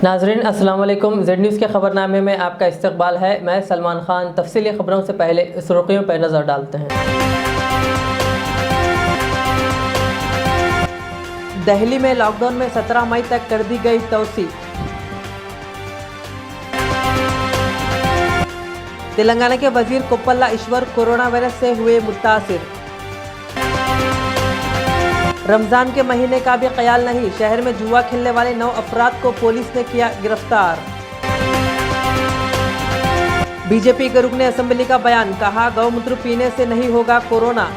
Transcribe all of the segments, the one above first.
नाजरीन अस्सलाम वालेकुम। जेड न्यूज़ के खबरनामे में आपका इस्तकबाल है। मैं सलमान खान। तफसीली खबरों से पहले सुर्खियों पर नज़र डालते हैं। दिल्ली में लॉकडाउन में 17 मई तक कर दी गई तोसी। तेलंगाना के वजीर कोप्पला ईश्वर कोरोना वायरस से हुए मुतासिर। रमज़ान के महीने का भी ख्याल नहीं, शहर में जुआ खेलने वाले 9 अफराद को पुलिस ने किया गिरफ्तार। बीजेपी के रुकने असेंबली का बयान, कहा गौमूत्र पीने से नहीं होगा कोरोना।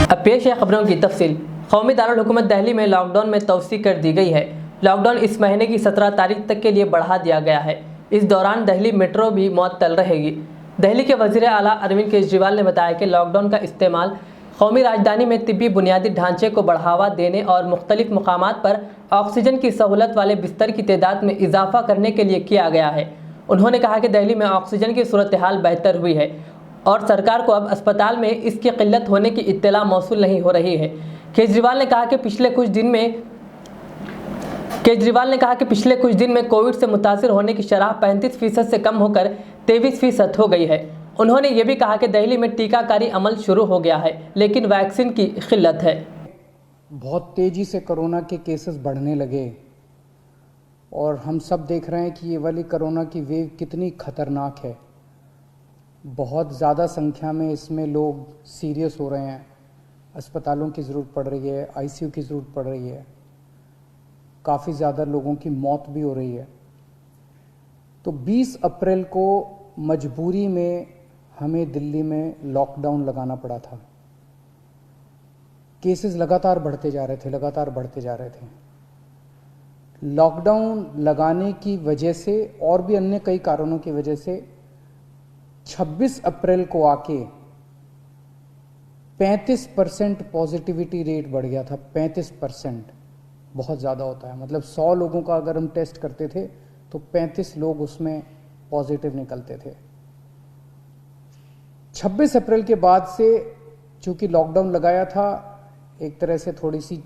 अब पेश है खबरों की तफसील। कौमी दारुल हुकूमत दिल्ली में लॉकडाउन में तोसी कर दी गई है। लॉकडाउन इस महीने की 17 तारीख तक के लिए बढ़ा दिया गया है। इस दौरान दिल्ली मेट्रो भी मअतल रहेगी। दिल्ली के वज़ीर आला अरविंद केजरीवाल ने बताया कि लॉकडाउन का इस्तेमाल कौमी राजधानी में तिब्बी बुनियादी ढांचे को बढ़ावा देने और मुख्तलिफ मकामात पर ऑक्सीजन की सहूलत वाले बिस्तर की तादाद में इजाफा करने के लिए किया गया है। उन्होंने कहा कि दिल्ली में ऑक्सीजन की सूरत हाल बेहतर हुई है और सरकार को अब अस्पताल में इसकी किल्लत होने की इत्तला मौसूल नहीं हो रही है। केजरीवाल ने कहा कि पिछले कुछ दिन में कोविड से मुतासिर होने की शरह 35% से कम होकर 23% हो गई है। उन्होंने ये भी कहा कि दिल्ली में टीकाकारी अमल शुरू हो गया है, लेकिन वैक्सीन की किल्लत है। बहुत तेज़ी से कोरोना के केसेस बढ़ने लगे और हम सब देख रहे हैं कि ये वाली कोरोना की वेव कितनी ख़तरनाक है। बहुत ज़्यादा संख्या में इसमें लोग सीरियस हो रहे हैं, अस्पतालों की ज़रूरत पड़ रही है, आईसीयू की ज़रूरत पड़ रही है, काफ़ी ज़्यादा लोगों की मौत भी हो रही है। तो 20 अप्रैल को मजबूरी में हमें दिल्ली में लॉकडाउन लगाना पड़ा था। केसेस लगातार बढ़ते जा रहे थे। लॉकडाउन लगाने की वजह से और भी अन्य कई कारणों की वजह से 26 अप्रैल को आके 35% पॉजिटिविटी रेट बढ़ गया था। 35% बहुत ज़्यादा होता है। मतलब 100 लोगों का अगर हम टेस्ट करते थे तो 35 लोग उसमें पॉजिटिव निकलते थे। 26 अप्रैल के बाद से चूंकि लॉकडाउन लगाया था, एक तरह से थोड़ी सी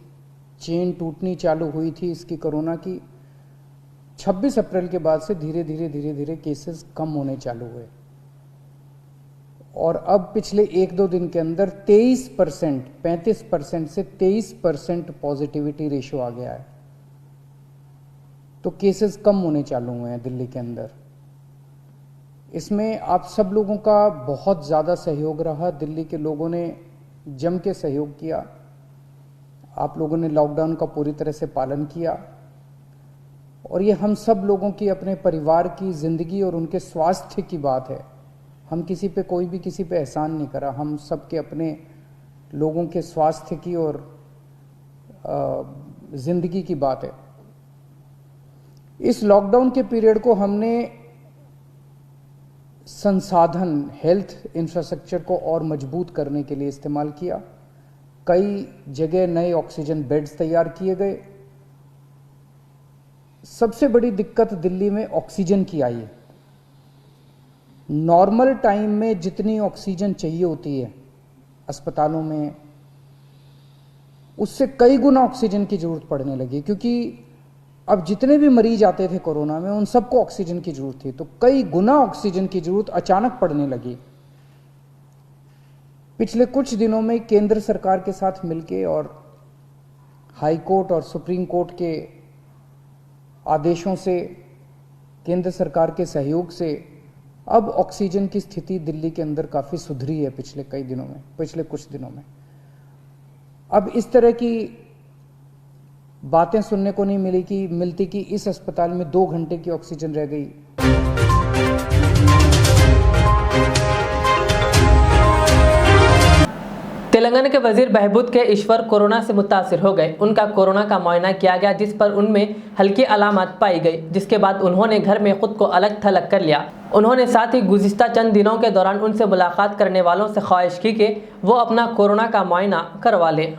चेन टूटनी चालू हुई थी इसकी कोरोना की। 26 अप्रैल के बाद से धीरे धीरे केसेस कम होने चालू हुए और अब पिछले 1-2 दिन के अंदर 23%, 35% से 23% पॉजिटिविटी रेशो आ गया है। तो केसेस कम होने चालू हुए हैं दिल्ली के अंदर। इसमें आप सब लोगों का बहुत ज़्यादा सहयोग रहा। दिल्ली के लोगों ने जम के सहयोग किया। आप लोगों ने लॉकडाउन का पूरी तरह से पालन किया और ये हम सब लोगों की, अपने परिवार की ज़िंदगी और उनके स्वास्थ्य की बात है। हम कोई भी किसी पे एहसान नहीं करा। हम सब के अपने लोगों के स्वास्थ्य की और ज़िंदगी की बात है। इस लॉकडाउन के पीरियड को हमने संसाधन, हेल्थ इंफ्रास्ट्रक्चर को और मजबूत करने के लिए इस्तेमाल किया। कई जगह नए ऑक्सीजन बेड्स तैयार किए गए। सबसे बड़ी दिक्कत दिल्ली में ऑक्सीजन की आई है। नॉर्मल टाइम में जितनी ऑक्सीजन चाहिए होती है अस्पतालों में, उससे कई गुना ऑक्सीजन की जरूरत पड़ने लगी, क्योंकि अब जितने भी मरीज आते थे कोरोना में उन सबको ऑक्सीजन की जरूरत थी। तो कई गुना ऑक्सीजन की जरूरत अचानक पड़ने लगी। पिछले कुछ दिनों में केंद्र सरकार के साथ मिलके और हाई कोर्ट और सुप्रीम कोर्ट के आदेशों से, केंद्र सरकार के सहयोग से अब ऑक्सीजन की स्थिति दिल्ली के अंदर काफ़ी सुधरी है पिछले कुछ दिनों में। अब इस तरह की बातें सुनने को नहीं मिलती कि इस अस्पताल में 2 घंटे की ऑक्सीजन रह गई। तेलंगाना के वजीर बहबूद के ईश्वर कोरोना से मुतासिर हो गए। उनका कोरोना का मुआयना किया गया, जिस पर उनमें हल्की अलामत पाई गई, जिसके बाद उन्होंने घर में खुद को अलग थलग कर लिया। उन्होंने साथ ही गुज़िश्ता चंद दिनों के दौरान उनसे मुलाकात करने वालों से ख्वाहिश की कि वो अपना कोरोना का मुआयना करवा लें।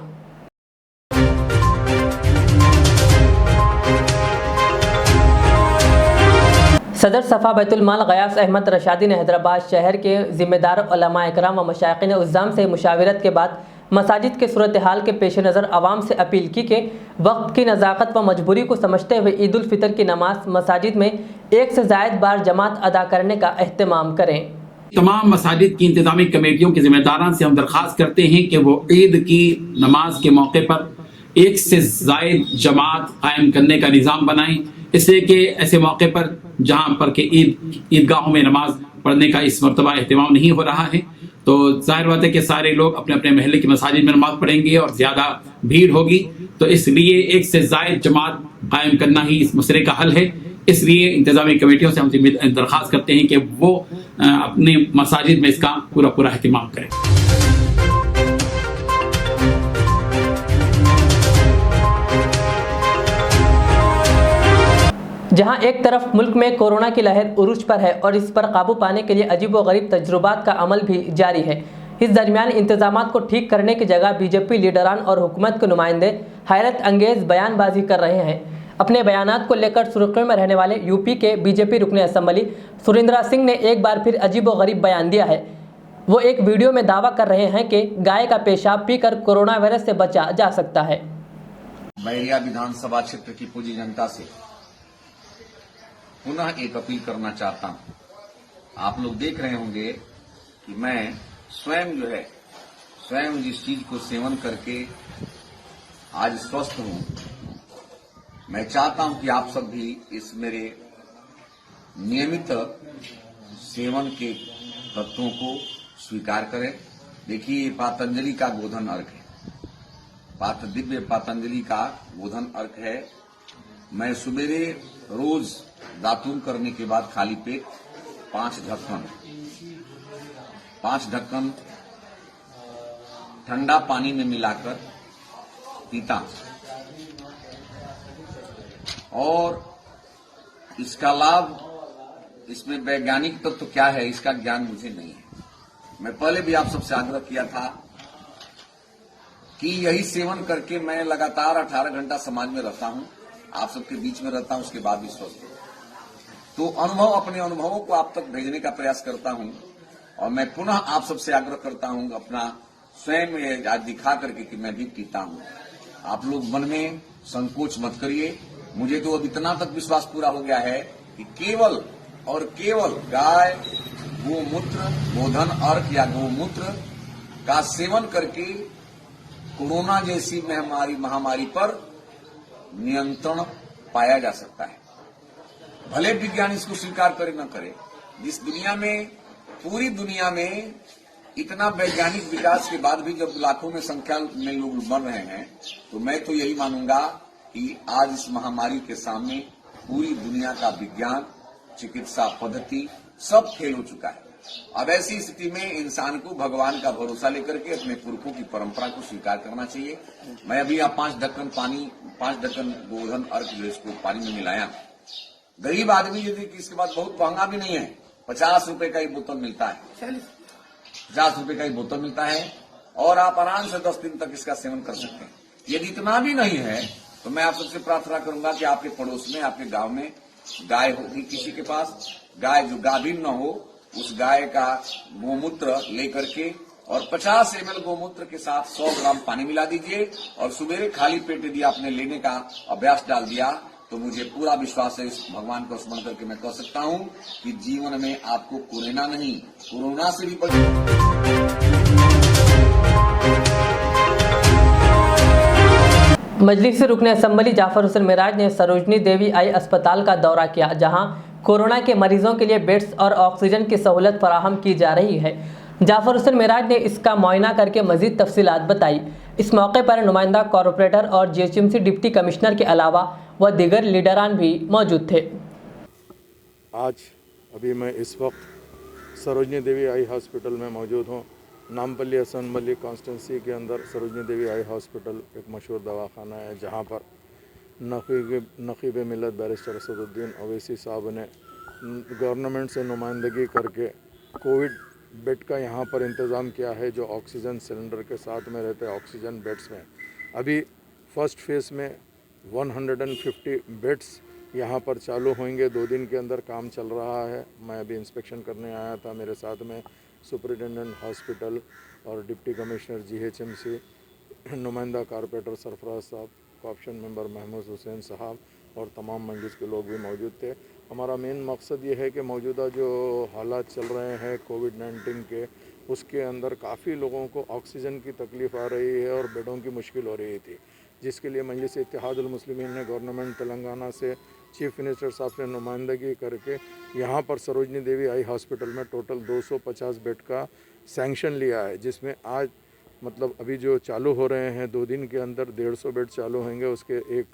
सदर सफ़ा बैतुल माल गयास अहमद रशादी ने हैदराबाद शहर के ज़िम्मेदार उलमा इकराम व मशाइखिन उज़्ज़ाम से मुशावरत के बाद मसाजिद के सूरत हाल के पेश नज़र आवाम से अपील की कि वक्त की नज़ाकत व मजबूरी को समझते हुए ईद उल फितर की नमाज मसाजिद में एक से ज़ायद बार जमात अदा करने का एहतमाम करें। तमाम मसाजिद की इंतजामी कमेटियों के जिम्मेदारान से हम दरख्वास्त करते हैं कि वो ईद की नमाज के मौके पर एक से ज़ायद जमात कायम करने का निज़ाम बनाएं, इसलिए कि ऐसे मौके पर जहाँ पर के ईदगाहों में नमाज पढ़ने का इस मरतबा एहतमाम नहीं हो रहा है, तो जाहिर बात है कि सारे लोग अपने अपने महल्ले की मसाजिद में नमाज पढ़ेंगे और ज़्यादा भीड़ होगी, तो इसलिए एक से ज़ायद जमात कायम करना ही इस मसले का हल है। इसलिए इंतजामी कमेटियों से हम दरख्वास्त करते हैं कि वो अपने मसाजिद में इसका पूरा एहतमाम करें। जहां एक तरफ मुल्क में कोरोना की लहर उरूज पर है और इस पर काबू पाने के लिए अजीब व गरीब तजुर्बात का अमल भी जारी है, इस दरमियान इंतजामात को ठीक करने की जगह बीजेपी लीडरान और हुकूमत के नुमाइंदे हैरत अंगेज बयानबाजी कर रहे हैं। अपने बयानात को लेकर सुर्खियों में रहने वाले यूपी के बीजेपी रुकन असम्बली सुरेंद्र सिंह ने एक बार फिर अजीब व गरीब बयान दिया है। वो एक वीडियो में दावा कर रहे हैं कि गाय का पेशाब पीकर कोरोना वायरस से बचा जा सकता है। बैरिया विधानसभा क्षेत्र की पूरी जनता से पुनः एक अपील करना चाहता हूं। आप लोग देख रहे होंगे कि मैं स्वयं जिस चीज को सेवन करके आज स्वस्थ हूं, मैं चाहता हूं कि आप सब भी इस मेरे नियमित सेवन के तत्वों को स्वीकार करें। देखिए, पातंजलि का गोधन अर्घ है, दिव्य पातंजलि का गोधन अर्घ है। मैं सुबेरे रोज दातुन करने के बाद खाली पेट 5 ढक्कन ठंडा पानी में मिलाकर पीता हूं, और इसका लाभ, इसमें वैज्ञानिक तत्व तो क्या है इसका ज्ञान मुझे नहीं है। मैं पहले भी आप सबसे आग्रह किया था कि यही सेवन करके मैं लगातार 18 घंटा समाज में रहता हूं, आप सबके बीच में रहता हूं, उसके बाद भी स्वस्थ हूं। तो अपने अनुभवों को आप तक भेजने का प्रयास करता हूं, और मैं पुनः आप सबसे आग्रह करता हूं अपना स्वयं आज दिखा करके कि मैं भी पीता हूं। आप लोग मन में संकोच मत करिए। मुझे तो अब इतना तक विश्वास पूरा हो गया है कि केवल और केवल गाय गोमूत्र, गोधन अर्घ या गोमूत्र का सेवन करके कोरोना जैसी महामारी पर नियंत्रण पाया जा सकता है। भले विज्ञान इसको स्वीकार करे न करे, जिस दुनिया में, पूरी दुनिया में इतना वैज्ञानिक विकास के बाद भी जब लाखों में संख्या में लोग मर रहे हैं, तो मैं तो यही मानूंगा कि आज इस महामारी के सामने पूरी दुनिया का विज्ञान, चिकित्सा पद्धति सब फेल हो चुका है। अब ऐसी स्थिति में इंसान को भगवान का भरोसा लेकर के अपने पुरखों की परंपरा को स्वीकार करना चाहिए। मैं अभी 5 ढक्कन गोधन अर्घ जो इसको पानी में मिलाया। गरीब आदमी यदि इसके बाद बहुत महंगा भी नहीं है, 50 रुपए का ही बोतल मिलता है, 50 रुपए का ही बोतल मिलता है, और आप आराम से 10 दिन तक इसका सेवन कर सकते हैं। यदि इतना भी नहीं है तो मैं आप सबसे प्रार्थना करूंगा कि आपके पड़ोस में, आपके गांव में गाय होगी किसी के पास, गाय जो गाभिन न हो, उस गाय का गोमूत्र लेकर के और 50 ml गोमूत्र के साथ 100 ग्राम पानी मिला दीजिए, और सुबेरे खाली पेट यदि आपने लेने का अभ्यास डाल दिया तो मुझे पूरा विश्वास है, इस भगवान को स्मरण करके मैं कह सकता हूं कि जीवन में आपको कोरोना नहीं, कोरोना से भी मजलिस से रुकने असम्बली जाफर हुसैन मेराज ने सरोजनी देवी आई अस्पताल का दौरा किया, जहां कोरोना के मरीजों के लिए बेड्स और ऑक्सीजन की सहूलत फराहम की जा रही है। जाफर हुसैन मेराज ने इसका मुआयना करके मजीद तफसीलात बताई। इस मौके पर नुमाइंदा कॉरपोरेटर और जीएचएमसी डिप्टी कमिश्नर के अलावा व दीगर लीडरान भी मौजूद थे। आज अभी मैं इस वक्त सरोजनी देवी आई हॉस्पिटल में मौजूद हूँ। नामपल्ली असम्बली कॉन्स्टिट्यूंसी के अंदर सरोजनी देवी आई हॉस्पिटल एक मशहूर दवाखाना है, जहाँ पर नक़ीब मिलत बैरिस्टर असदुद्दीन ओवैसी साहब ने गवर्नमेंट से नुमाइंदगी करके कोविड बेड का यहाँ पर इंतज़ाम किया है, जो ऑक्सीजन सिलेंडर के साथ में रहते हैं ऑक्सीजन बेड्स में। अभी फर्स्ट फेज़ में 150 बेड्स यहाँ पर चालू होंगे। 2 दिन के अंदर काम चल रहा है। मैं अभी इंस्पेक्शन करने आया था, मेरे साथ में सुपरिटेंडेंट हॉस्पिटल और डिप्टी कमिश्नर GHMC, नुमाइंदा कारपोरेटर सरफराज साहब, कॉप्शन मेंबर महमूद हुसैन साहब और तमाम मंजिस के लोग भी मौजूद थे। हमारा मेन मकसद ये है कि मौजूदा जो हालात चल रहे हैं कोविड-19 के, उसके अंदर काफ़ी लोगों को ऑक्सीजन की तकलीफ़ आ रही है और बेडों की मुश्किल हो रही थी, जिसके लिए मजलिस इत्तेहादुल मुस्लिमीन ने गवर्नमेंट तेलंगाना से चीफ मिनिस्टर साहब से नुमाइंदगी करके यहाँ पर सरोजनी देवी आई हॉस्पिटल में टोटल 250 बेड का सैंक्शन लिया है, जिसमें आज मतलब अभी जो चालू हो रहे हैं 2 दिन के अंदर 150 बेड चालू होंगे। उसके एक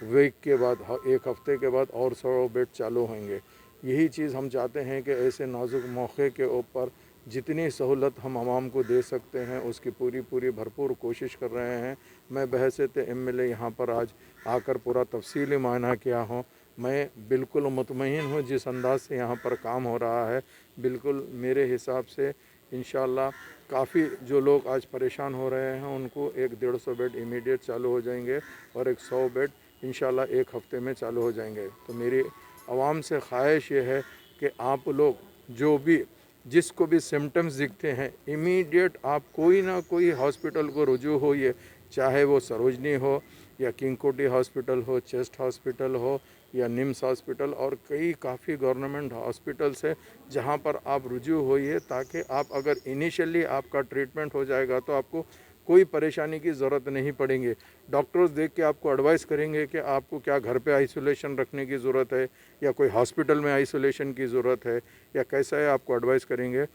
वीक के बाद, एक हफ्ते के बाद और 100 बेड चालू होंगे। यही चीज़ हम चाहते हैं कि ऐसे नाजुक मौके के ऊपर जितनी सहूलत हम आवाम को दे सकते हैं उसकी पूरी भरपूर कोशिश कर रहे हैं। मैं बहैसियत MLA यहाँ पर आज आकर पूरा तफसीली मायना किया हूँ। मैं बिल्कुल मुतमईन हूँ जिस अंदाज से यहाँ पर काम हो रहा है। बिल्कुल मेरे हिसाब से इंशाअल्लाह काफ़ी जो लोग आज परेशान हो रहे हैं उनको 150 बेड इमीडिएट चालू हो जाएंगे और 100 बेड इंशाअल्लाह एक हफ्ते में चालू हो जाएंगे। तो मेरी आवाम से ख्वाहिश ये है कि आप लोग जो भी जिसको भी सिम्टम्स दिखते हैं इमीडिएट आप कोई ना कोई हॉस्पिटल को रुजू होइए, चाहे वो सरोजनी हो या किंग कोटी हॉस्पिटल हो, चेस्ट हॉस्पिटल हो या निम्स हॉस्पिटल और कई काफ़ी गवर्नमेंट हॉस्पिटल्स है जहां पर आप रुजू होइए, ताकि आप अगर इनिशियली आपका ट्रीटमेंट हो जाएगा तो आपको कोई परेशानी की ज़रूरत नहीं पड़ेंगे। डॉक्टर्स देख के आपको एडवाइस करेंगे कि आपको क्या घर पे आइसोलेशन रखने की ज़रूरत है या कोई हॉस्पिटल में आइसोलेशन की ज़रूरत है या कैसा है, आपको एडवाइस करेंगे।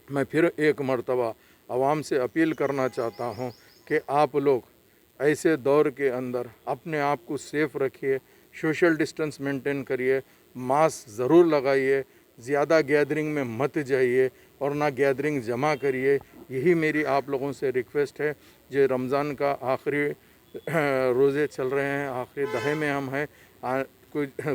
मैं फिर एक मर्तबा आवाम से अपील करना चाहता हूँ कि आप लोग ऐसे दौर के अंदर अपने आप को सेफ़ रखिए, सोशल डिस्टेंस मेंटेन करिए, मास्क ज़रूर लगाइए, ज़्यादा गैदरिंग में मत जाइए और ना गैदरिंग जमा करिए। यही मेरी आप लोगों से रिक्वेस्ट है। जो रमज़ान का आखिरी रोज़े चल रहे हैं, आखिरी दहे में हम हैं,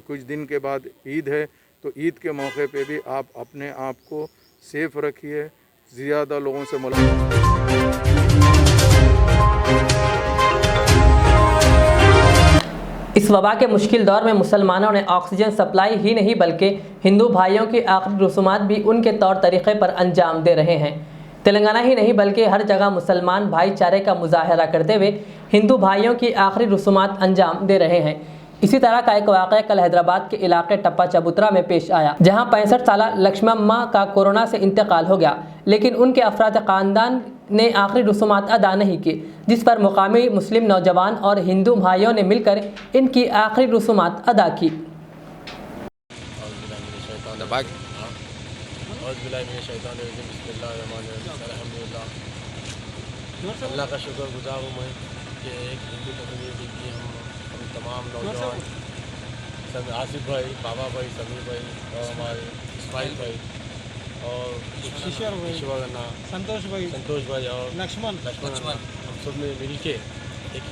कुछ दिन के बाद ईद है, तो ईद के मौके पे भी आप अपने आप को सेफ़ रखिए, ज़्यादा लोगों से मुलाकात। इस वबा के मुश्किल दौर में मुसलमानों ने ऑक्सीजन सप्लाई ही नहीं बल्कि हिंदू भाइयों की आखिरी रसूमात भी उनके तौर तरीक़े पर अंजाम दे रहे हैं। तेलंगाना ही नहीं बल्कि हर जगह मुसलमान भाईचारे का मुजाहरा करते हुए हिंदू भाइयों की आखिरी रसूमात अंजाम दे रहे हैं। इसी तरह का एक वाक़या कल हैदराबाद के इलाके टप्पा चबूतरा में पेश आया, जहां 65 साला लक्ष्मम्मा का कोरोना से इंतकाल हो गया, लेकिन उनके अफराद ख़ानदान ने आखिरी रसूमात अदा नहीं की, जिस पर मुकामी मुस्लिम नौजवान और हिंदू भाइयों ने मिलकर इनकी आखिरी रसूमात अदा की। अल्लाह का शुक्रगुजार हूँ मैं कि एक हिंदू कम्युनिटी की हम तमाम नौजवान सब आसिफ भाई, बाबा भाई, समीर भाई और हमारे इस्माइल भाई और ईश्वरना, संतोष भाई और लक्ष्मण हम सब ने मिल के एक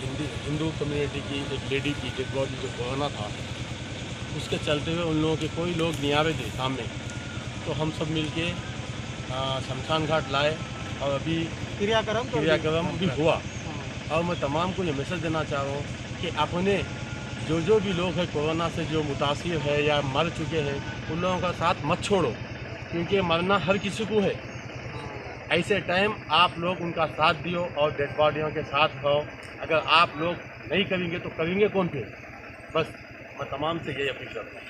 हिंदू कम्युनिटी की एक लेडी की डेड बॉडी जो कोरोना था उसके चलते हुए उन लोगों के कोई लोग नहीं आ रहे थे सामने, तो हम सब मिल के शमशान घाट लाए और अभी क्रियाक्रम भी हुआ। और मैं तमाम को ये मैसेज देना चाह रहा हूँ कि अपने जो भी लोग हैं कोरोना से जो मुतासिर है या मर चुके हैं उन लोगों का साथ मत छोड़ो, क्योंकि मरना हर किसी को है। ऐसे टाइम आप लोग उनका साथ दियो और डेड बॉडियों के साथ रहो। अगर आप लोग नहीं करेंगे तो करेंगे कौन फिर? बस मैं तमाम से यही अपील करता हूँ।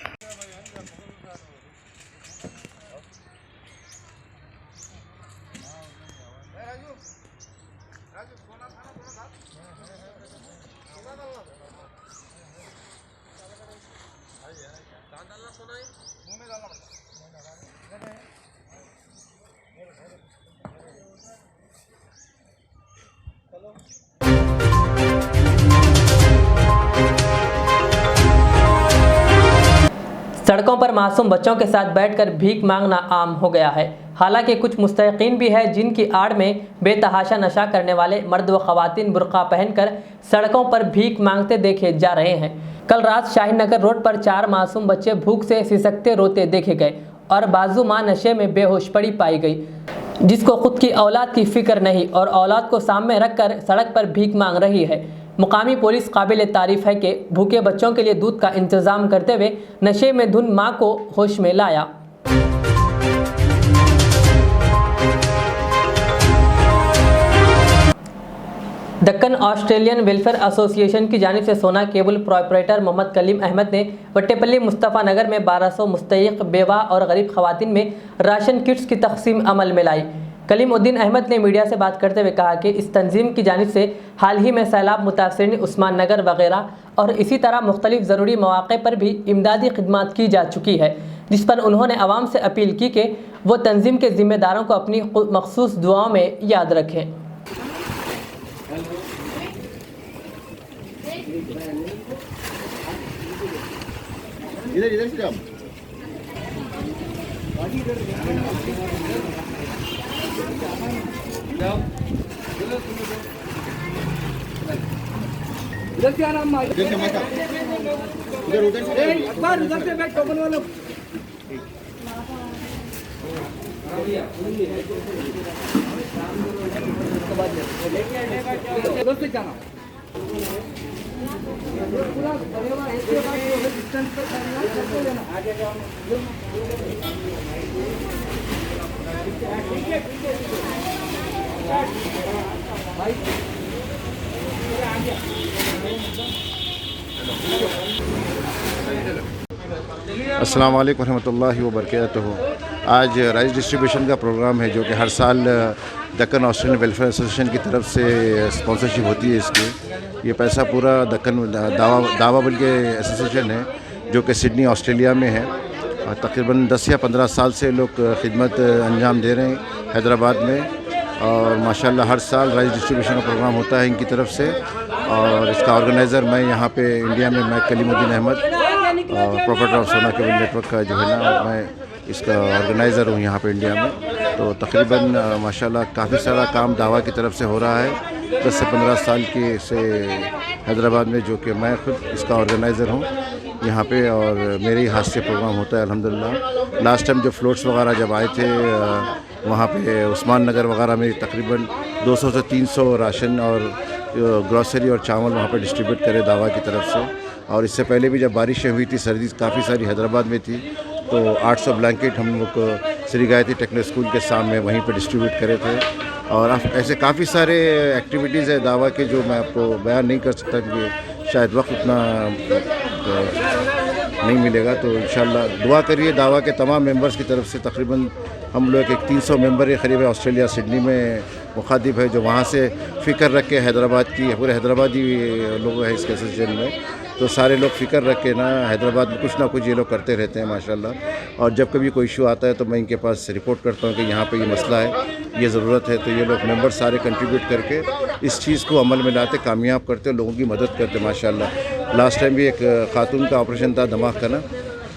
सड़कों पर मासूम बच्चों के साथ बैठकर भीख मांगना आम हो गया है। हालांकि कुछ मुस्तहिकीन भी है जिनकी आड़ में बेतहाशा नशा करने वाले मर्द व ख़वातीन बुर्का पहनकर सड़कों पर भीख मांगते देखे जा रहे हैं। कल रात शाहीन नगर रोड पर 4 मासूम बच्चे भूख से सिसकते रोते देखे गए और बाजू माँ नशे में बेहोश पड़ी पाई गई, जिसको खुद की औलाद की फिक्र नहीं और औलाद को सामने रखकर सड़क पर भीख मांग रही है। मुकामी पुलिस काबिल तारीफ है कि भूखे बच्चों के लिए दूध का इंतजाम करते हुए नशे में धुन मां को होश में लाया। दक्कन ऑस्ट्रेलियन वेलफेयर एसोसिएशन की जानिब से सोना केबल प्रोपराइटर मोहम्मद कलीम अहमद ने वट्टेपल्ली मुस्तफ़ा नगर में 1200 मुस्तहिक बेवा और गरीब खवातीन में राशन किट्स की तकसीम अमल में लाई। कलीमुद्दीन अहमद ने मीडिया से बात करते हुए कहा कि इस तंजीम की जानिब से हाल ही में सैलाब मुतासरीन उस्मान नगर वगैरह और इसी तरह मुख्तलिफ ज़रूरी मौक़े पर भी इमदादी खिदमात की जा चुकी है, जिस पर उन्होंने आवाम से अपील की कि वो तंजीम के ज़िम्मेदारों को अपनी मखसूस दुआओं में याद रखें। इधर से जाओ। इधर से आना अम्मा। इधर से मत। उधर से। एक बार उधर से बैठ टोकन वालों। उधर से जाना। अस्सलाम वालेकुम रहमतुल्लाहि व बरकातहू। आज राइस डिस्ट्रीब्यूशन का प्रोग्राम है जो कि हर साल दक्कन ऑस्ट्रेलियन वेलफेयर एसोसिएशन की तरफ से स्पॉन्सरशिप होती है। इसकी ये पैसा पूरा दक्कन दावा बल्कि एसोसिएशन है जो कि सिडनी ऑस्ट्रेलिया में है और तकरीबन 10 या 15 साल से लोग खिदमत अंजाम दे रहे हैं हैदराबाद में। और माशाल्लाह हर साल राइस डिस्ट्रीब्यूशन का प्रोग्राम होता है इनकी तरफ से और इसका ऑर्गेनाइज़र मैं यहाँ पे इंडिया में मैं कलीमुद्दीन अहमद प्रोपराइटर ऑफ सोना केबल नेटवर्क का जो है ना मैं इसका ऑर्गेनाइज़र हूँ यहाँ पे इंडिया में। तो तकरीबन माशाल्लाह काफ़ी सारा काम दावा की तरफ से हो रहा है 10 से 15 साल के से हैदराबाद में, जो कि मैं खुद इसका ऑर्गेनाइज़र हूँ यहाँ पे और मेरे ही हाथ से प्रोग्राम होता है अल्हम्दुलिल्लाह। लास्ट टाइम जो फ्लोट्स वगैरह जब आए थे वहाँ पे उस्मान नगर वगैरह में तकरीबन 200 से 300 राशन और ग्रॉसरी और चावल वहाँ पे डिस्ट्रीब्यूट करे दावा की तरफ से। और इससे पहले भी जब बारिशें हुई थी, सर्दी काफ़ी सारी हैदराबाद में थी, तो 800 ब्लैंकेट हम लोग श्री गायत्री टेक्निकल स्कूल के सामने वहीं पे डिस्ट्रीब्यूट करे थे। और ऐसे काफ़ी सारे एक्टिविटीज़ है दावा के जो मैं आपको बयान नहीं कर सकता क्योंकि शायद वक्त उतना नहीं मिलेगा। तो इंशाल्लाह दुआ करिए दावा के तमाम मेंबर्स की तरफ से। तकरीबन हम लोग एक 300 मेंबर के करीब ऑस्ट्रेलिया सिडनी में मुखातिब है जो वहाँ से फ़िक्र रख के हैदराबाद की पूरे हैदराबादी लोग हैं इसके एसोसिएशन में, तो सारे लोग फ़िक्र रख के ना हैदराबाद में कुछ ना कुछ ये लोग करते रहते हैं माशाल्लाह। और जब कभी कोई इशू आता है तो मैं इनके पास रिपोर्ट करता हूँ कि यहाँ पे ये मसला है, ये ज़रूरत है, तो ये लोग मेंबर सारे कंट्रीब्यूट करके इस चीज़ को अमल में लाते, कामयाब करते, लोगों की मदद करते माशाल्लाह। लास्ट टाइम भी एक खातून का ऑपरेशन था दिमाग का ना,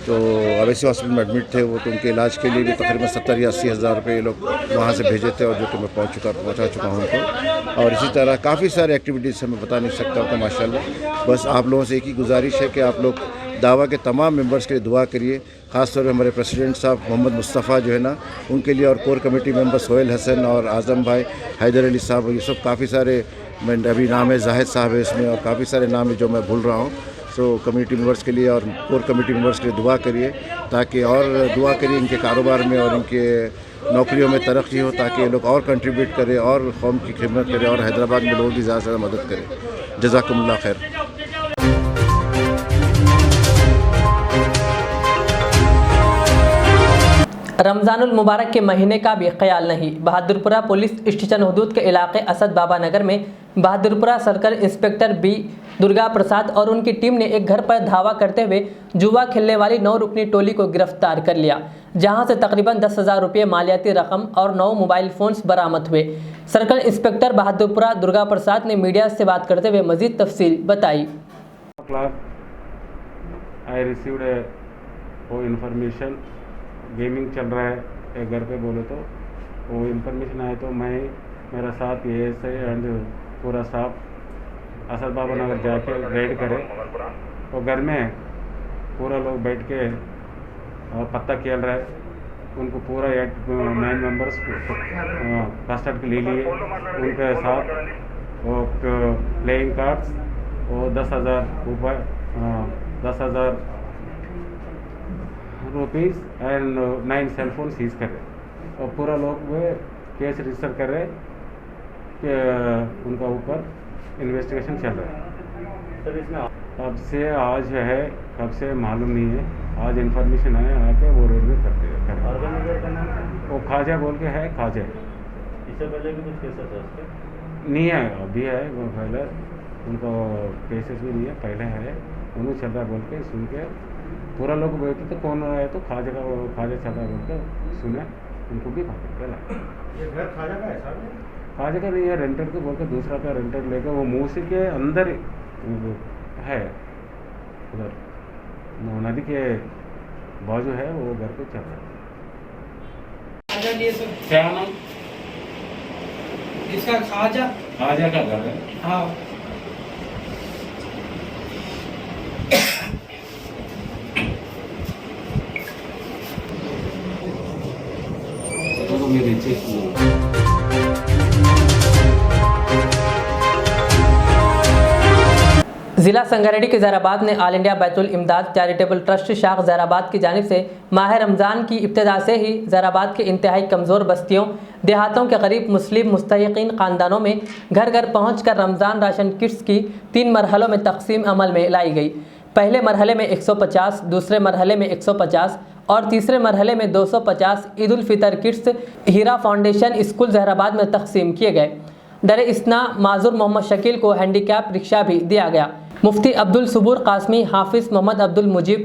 तो अवैसी हॉस्पिटल में एडमिट थे वो, तो उनके इलाज के लिए भी तकरीबन 70 या 80 हज़ार रुपये लोग वहाँ से भेजे थे और जो कि मैं पहुँचा चुका हूँ उनको। और इसी तरह काफ़ी सारे एक्टिविटीज़ से मैं बता नहीं सकता हूँ तो माशाल्लाह। बस आप लोगों से एक ही गुजारिश है कि आप लोग दावा के तमाम मेंबर्स के लिए दुआ करिए, ख़ासतौर पर हमारे प्रेसिडेंट साहब मोहम्मद मुस्तफ़ा जो है ना उनके लिए, और core committee member Sohail Hasan और आज़म भाई, हैदर अली साहब, ये सब काफ़ी सारे अभी नाम है, जाहिद साहब है इसमें, और काफ़ी सारे नाम है जो मैं भूल रहा हूँ। तो कम्युनिटी मेंबर्स के लिए और कोर कमेटी मेंबर्स के लिए दुआ करिए, ताकि और दुआ करिए इनके कारोबार में और इनके नौकरियों में तरक्की हो, ताकि ये लोग और कंट्रीब्यूट करें और कौम की खिदमत करें और हैदराबाद में लोगों की ज़्यादा से ज़्यादा मदद करें। जज़ाकुमुल्लाह खैर। रमज़ानुल मुबारक के महीने का भी ख्याल नहीं। बहादुरपुरा पुलिस स्टेशन हदूद के इलाके असद बाबा नगर में Bahadurpura circle inspector B Durga Prasad और उनकी टीम ने एक घर पर धावा करते हुए जुआ खेलने वाली 9 रुकनी टोली को गिरफ्तार कर लिया, जहां से तकरीबन 10,000 रुपये मालियाती रकम और 9 मोबाइल फ़ोन्स बरामद हुए। सर्कल इंस्पेक्टर बहादुरपुरा दुर्गा प्रसाद ने मीडिया से बात करते हुए मज़ीद तफसील बताई। आई रिसीव्ड वो इन्फॉर्मेशन गेमिंग चल रहा है एक घर पे बोले, तो वो इन्फॉर्मेशन आए तो मैं मेरा साथ ये से एंड पूरा स्टाफ असद बाबा नगर जाके रेड करे, तो घर में पूरा लोग बैठ के पत्ता खेल रहा है। उनको पूरा 9 मेंबर्स कस्टडी ले लिए, उनके साथ वो प्लेइंग कार्ड्स वो 10,000 rupees and 9 cell phone seize कर रहे और पूरा लोग वे केस रजिस्टर कर रहे कि उनका ऊपर इन्वेस्टिगेशन चल रहा है। सर इसमें अब से आज है, कब से मालूम नहीं है, आज इन्फॉर्मेशन आया आके वो रोड में करते हैं। वो ख्वाजा बोल के है, ख्वाजा इससे पहले भी कुछ केसेस है उसके नहीं है, अभी है वो पहले उनको केसेस भी नहीं है, पहले है उन्होंने चल रहा बोल के सुन के पूरा लोग बोलते तो कौन आया तो ख्वाजा का ख्वाजा चल रहा बोल के सुने, उनको भी पकड़ के ये घर ख्वाजा का है साहब, ख्वाजा का नहीं है, रेंटर को बोल के दूसरा का रेंटर लेकर वो मूसी के अंदर है, उधर नदी के बाजू है, वो घर पे चल रहा है। क्या नाम इसका? ख्वाजा का घर है। हाँ तो मेरे चेक जिला संगारेड्डी के ज़ैराबाद ने ऑल इंडिया बैतुल इमदाद चैरिटेबल ट्रस्ट शाख ज़ैराबाद की जानिब से माह रमज़ान की इब्तिदा से ही ज़ैराबाद के इंतहाई कमज़ोर बस्तियों देहातों के गरीब मुस्लिम मुस्तहिक़ीन ख़ानदानों में घर घर पहुँच कर रमज़ान राशन किट्स की 3 मरहलों में तकसीम अमल में लाई गई। पहले मरहले में 150, दूसरे मरहले में 150 और तीसरे मरहले में 250 ईद उल फितर किट्स हीरा फाउंडेशन स्कूल ज़ैराबाद में तकसीम किए गए। दर इस्ना माजुर मोहम्मद शकील को हैंडीकैप रिक्शा भी दिया गया। मुफ्ती अब्दुल सुबूर कासमी, हाफिज़ मोहम्मद अब्दुल मुजीब,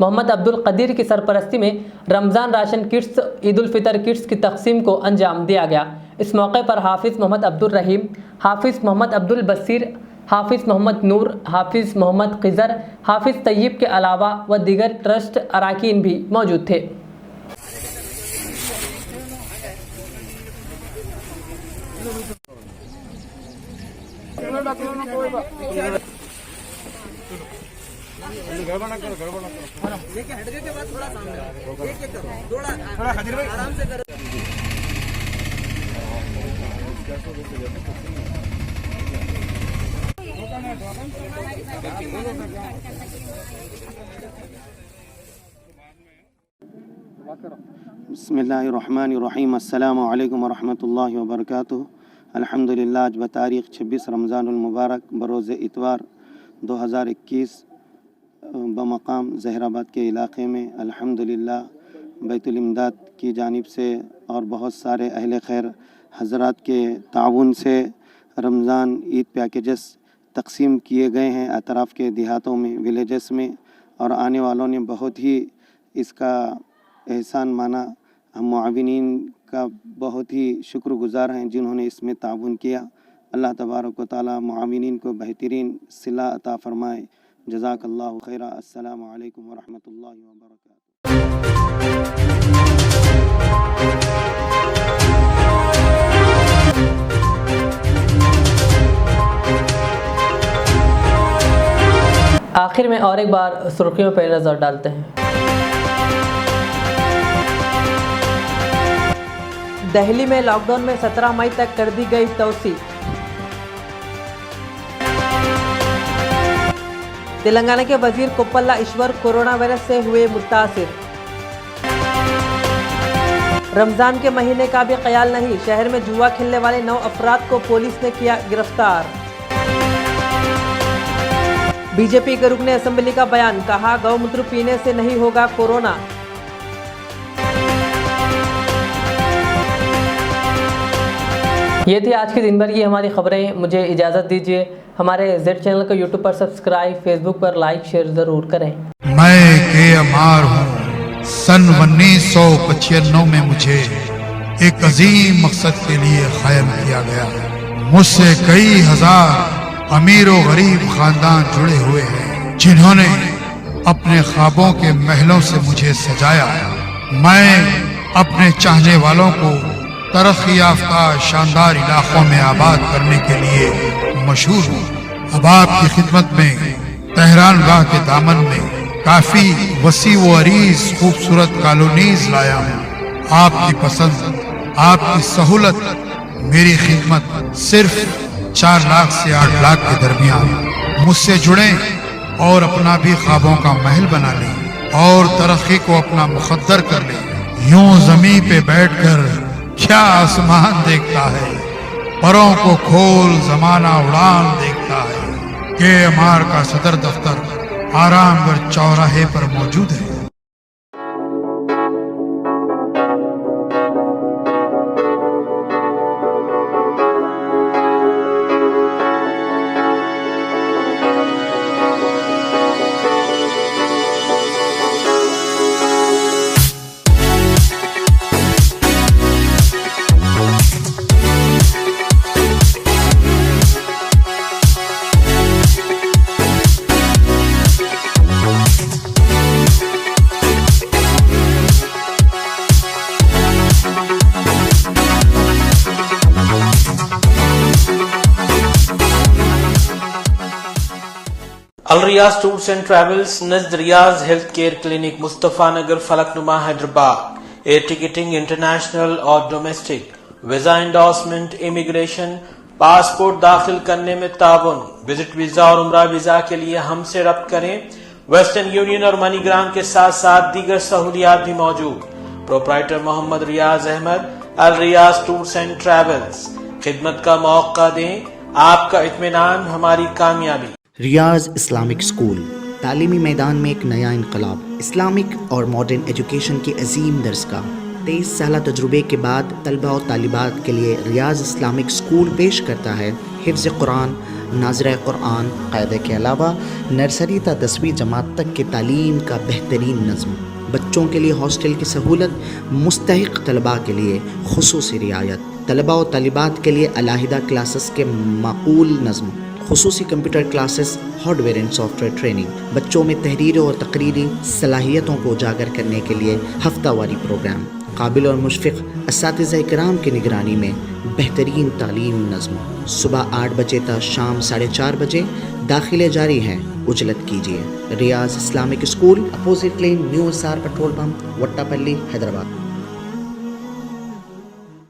मोहम्मद अब्दुल कदीर की सरपरस्ती में Ramzan ration kits Eid ul Fitr kits की तकसीम को अंजाम दिया गया। इस मौके पर हाफिज़ मोहम्मद अब्दुल रहीम, हाफिज़ मोहम्मद अब्दुल बसीर, हाफिज़ मोहम्मद नूर, हाफिज़ मोहम्मद ख़िज़र, हाफिज़ तय्यब के अलावा व दीगर ट्रस्ट अरकान भी मौजूद थे। बिस्मिल्लाहिर्रहमानिर्रहीम। अस्सलामु अलैकुम वरहमतुल्लाहि वबरकातुहू। अल्हम्दुलिल्लाह, आज बतारीख़ 26 रमज़ानुल मुबारक बरोज़ इतवार 2021 बमकाम ज़हराबाद के इलाक़े में अल्हम्दुलिल्लाह बैतुल इमदाद की जानिब से और बहुत सारे अहले खैर हज़रात के ताउन से रमज़ान ईद पैकेजेस तकसीम किए गए हैं अतराफ़ के देहातों में, विलेजेस में, और आने वालों ने बहुत ही इसका एहसान माना। हम मुआविनीन का बहुत ही शुक्रगुज़ार हैं जिन्होंने इसमें ताउन किया। अल्लाह तबारक व तआला मुआविनीन को बेहतरीन सिला अता फ़रमाए। जज़ाकल्लाहु खैरा। अस्सलामु अलैकुम वरहमतुल्लाहि वबरकातुहू। आखिर में और एक बार सुर्खियों पर नज़र डालते हैं। दिल्ली में लॉकडाउन में 17 मई तक कर दी गई तोसी। तेलंगाना के वजीर कोप्पला ईश्वर कोरोना वायरस से हुए मुतासिर। रमज़ान के महीने का भी ख्याल नहीं, शहर में जुआ खेलने वाले 9 अफराद को पुलिस ने किया गिरफ्तार। बीजेपी के रुकने असेंबली का बयान, कहा गौमूत्र पीने से नहीं होगा कोरोना। ये थी आज के दिन भर की हमारी खबरें। मुझे इजाज़त दीजिए। हमारे जेड चैनल को यूट्यूब पर सब्सक्राइब, फेसबुक पर लाइक शेयर ज़रूर करें। मैं के अमार हूँ। सन 1995 में मुझे एक अजीम मकसद के लिए कायम किया गया। मुझसे कई हजार अमीर और गरीब खानदान जुड़े हुए हैं जिन्होंने अपने ख्वाबों के महलों से मुझे सजाया। मैं अपने चाहने वालों को तरक्की याफ्ता शानदार इलाकों में आबाद करने के लिए मशहूर हूँ। अब आपकी खिदमत में तेहरान गाह के दामन में काफी वसी व अरीज खूबसूरत कॉलोनीज लाया हूँ। आपकी पसंद, आपकी सहूलत, मेरी खिदमत सिर्फ 4 लाख से 8 लाख के दरमियान मुझसे जुड़ें और अपना भी ख्वाबों का महल बना लें और तरक्की को अपना मुकद्दर कर लें। यूं जमीन पे बैठकर क्या आसमान देखता है, परों को खोल जमाना उड़ान देखता है। KMR का सदर दफ्तर आरामगढ़ चौराहे पर मौजूद है। Al Riyaz tours and travels नज़द Riyaz health care clinic Mustafa Nagar Falaknuma Hyderabad. Air ticketing international और domestic, visa endorsement, immigration, passport दाखिल करने में ताउन, विजिट वीजा और उम्रा वीजा के लिए हमसे रब्त करें। वेस्टर्न यूनियन और मनीग्राम के साथ साथ दीगर सहूलियात भी मौजूद। Proprietor Mohammad Riyaz Ahmed, Al Riyaz tours and travels. खिदमत का मौका दें, आपका इत्मीनान हमारी कामयाबी। रियाज इस्लामिक स्कूल तालीमी मैदान में एक नया इनकलाब। इस्लामिक और मॉडर्न एजुकेशन की अजीम दरसगाह। 23 साल तजुर्बे के बाद तलबा और तालिबात के लिए रियाज इस्लामिक स्कूल पेश करता है हिफ्ज़ कुरान, नाज़िरा कुरान, क़ायदे के अलावा नर्सरी ता 10वीं जमात तक की तालीम का बेहतरीन नज़्म। बच्चों के लिए हॉस्टल की सहूलत, मुस्तहिक़ तलबा के लिए खुसूसी रियायत, तलबा और तालिबात के लिए अलहदा क्लासेस के माकूल नज़्म, खुसूसी computer classes, hardware and software training. बच्चों में तहरीरी और तकरीरी सलाहियतों को उजागर करने के लिए हफ्तावारी प्रोग्राम। काबिल और मुशफ़िक़ असातिज़ा इकराम की निगरानी में बेहतरीन तालीम नज़्म। सुबह 8 बजे तक शाम 4:30 बजे दाखिले जारी हैं। उजलत कीजिए। Riyaz Islamic school, opposite lane, new SR petrol pump, Vattapalli, Hyderabad.